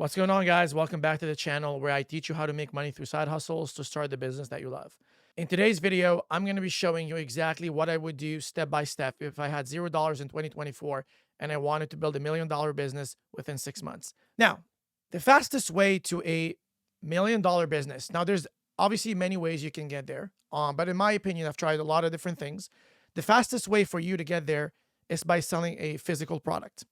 What's going on, guys? Welcome back to the channel where I teach you how to make money through side hustles to start the business that you love. In today's video, I'm going to be showing you exactly what I would do step by step if I had $0 in 2024 and I wanted to build $1 million business within 6 months. Now, the fastest way to a $1 million business. Now, there's obviously many ways you can get there, but in my opinion, I've tried a lot of different things. The fastest way for you to get there is by selling a physical product,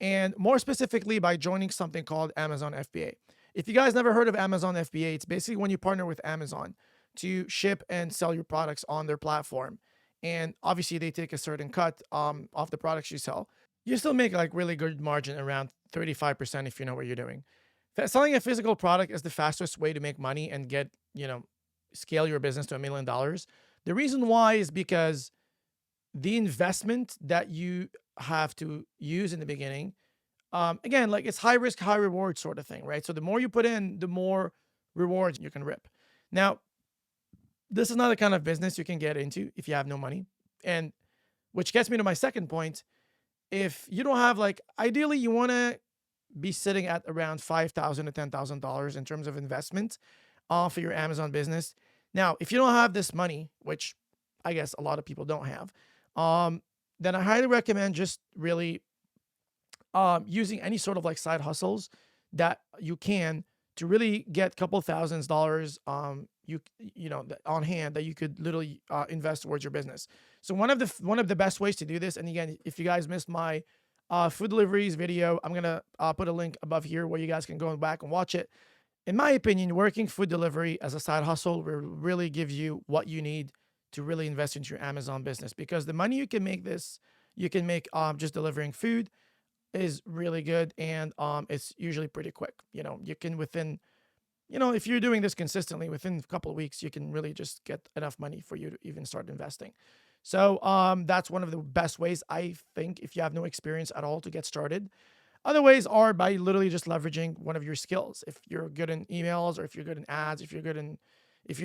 and more specifically by joining something called Amazon FBA. If you guys never heard of Amazon FBA, it's basically when you partner with Amazon to ship and sell your products on their platform. And obviously, they take a certain cut off the products you sell. You still make like really good margin, around 35% if you know what you're doing. Selling a physical product is the fastest way to make money and scale your business to $1 million. The reason why is because the investment that you have to use in the beginning, again, like it's high risk, high reward sort of thing, right? So the more you put in, the more rewards you can rip. Now, this is not the kind of business you can get into if you have no money. And which gets me to my second point. If you don't have, like, ideally, you want to be sitting at around $5,000 to $10,000 in terms of investment for your Amazon business. Now, if you don't have this money, which I guess a lot of people don't have, then I highly recommend just really using any sort of like side hustles that you can to really get a couple thousands dollars on hand that you could literally invest towards your business. So one of the best ways to do this, and again, if you guys missed my food deliveries video, I'm gonna put a link above here where you guys can go back and watch it. In my opinion, working food delivery as a side hustle will really give you what you need to really invest into your Amazon business, because the money you can make just delivering food is really good, and it's usually pretty quick. You can if you're doing this consistently, within a couple of weeks, you can really just get enough money for you to even start investing. So that's one of the best ways, I think, if you have no experience at all, to get started. Other ways are by literally just leveraging one of your skills. If you're good in emails, or if you're good in ads, if you're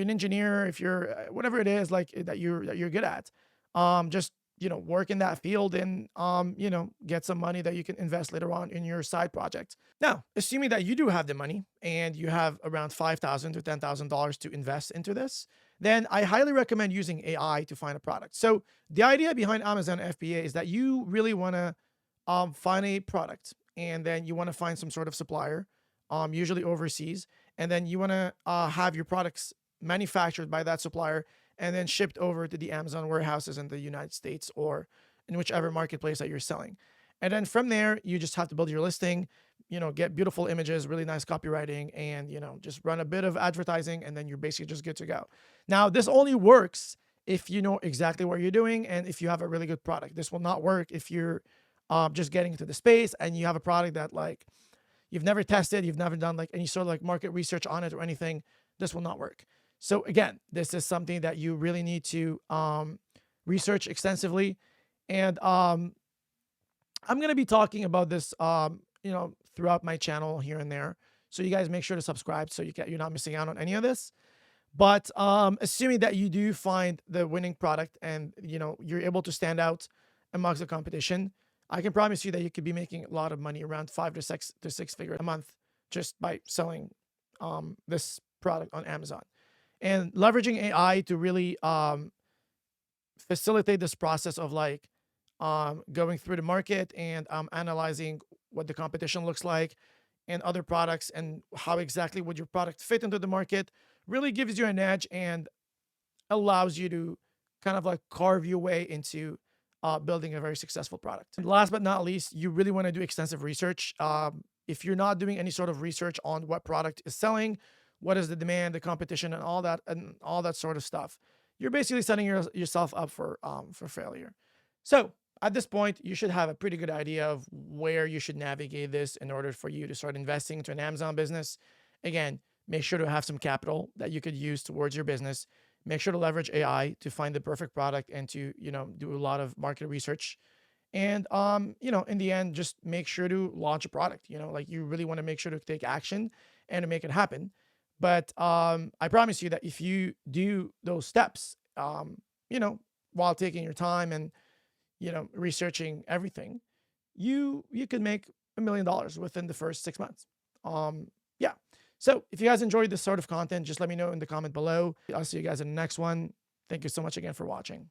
an engineer, if you're whatever it is like that you're good at, just work in that field and get some money that you can invest later on in your side project. Now, assuming that you do have the money and you have around $5,000 to $10,000 to invest into this, then I highly recommend using AI to find a product. So the idea behind Amazon FBA is that you really want to find a product, and then you want to find some sort of supplier, usually overseas, and then you want to have your products manufactured by that supplier and then shipped over to the Amazon warehouses in the United States or in whichever marketplace that you're selling. And then from there, you just have to build your listing, get beautiful images, really nice copywriting, and, just run a bit of advertising, and then you're basically just good to go. Now, this only works if you know exactly what you're doing and if you have a really good product. This will not work if you're just getting into the space and you have a product that, like, you've never tested, you've never done like any sort of like market research on it or anything. This will not work. So again, this is something that you really need to research extensively. And I'm going to be talking about this, throughout my channel here and there. So you guys make sure to subscribe so you're not missing out on any of this. But assuming that you do find the winning product and, you're able to stand out amongst the competition, I can promise you that you could be making a lot of money, around 5 to 6 figures a month, just by selling this product on Amazon. And leveraging AI to really facilitate this process of like going through the market and analyzing what the competition looks like and other products and how exactly would your product fit into the market, really gives you an edge and allows you to kind of like carve your way into building a very successful product. And last but not least, you really want to do extensive research. If you're not doing any sort of research on what product is selling, what is the demand, the competition, and all that sort of stuff, you're basically setting yourself up for failure. So at this point, you should have a pretty good idea of where you should navigate this in order for you to start investing into an Amazon business. Again, make sure to have some capital that you could use towards your business. Make sure to leverage AI to find the perfect product and to, do a lot of market research. And, in the end, just make sure to launch a product. Like, you really want to make sure to take action and to make it happen. But I promise you that if you do those steps, while taking your time and, researching everything, you could make $1 million within the first 6 months. Yeah. So if you guys enjoyed this sort of content, just let me know in the comment below. I'll see you guys in the next one. Thank you so much again for watching.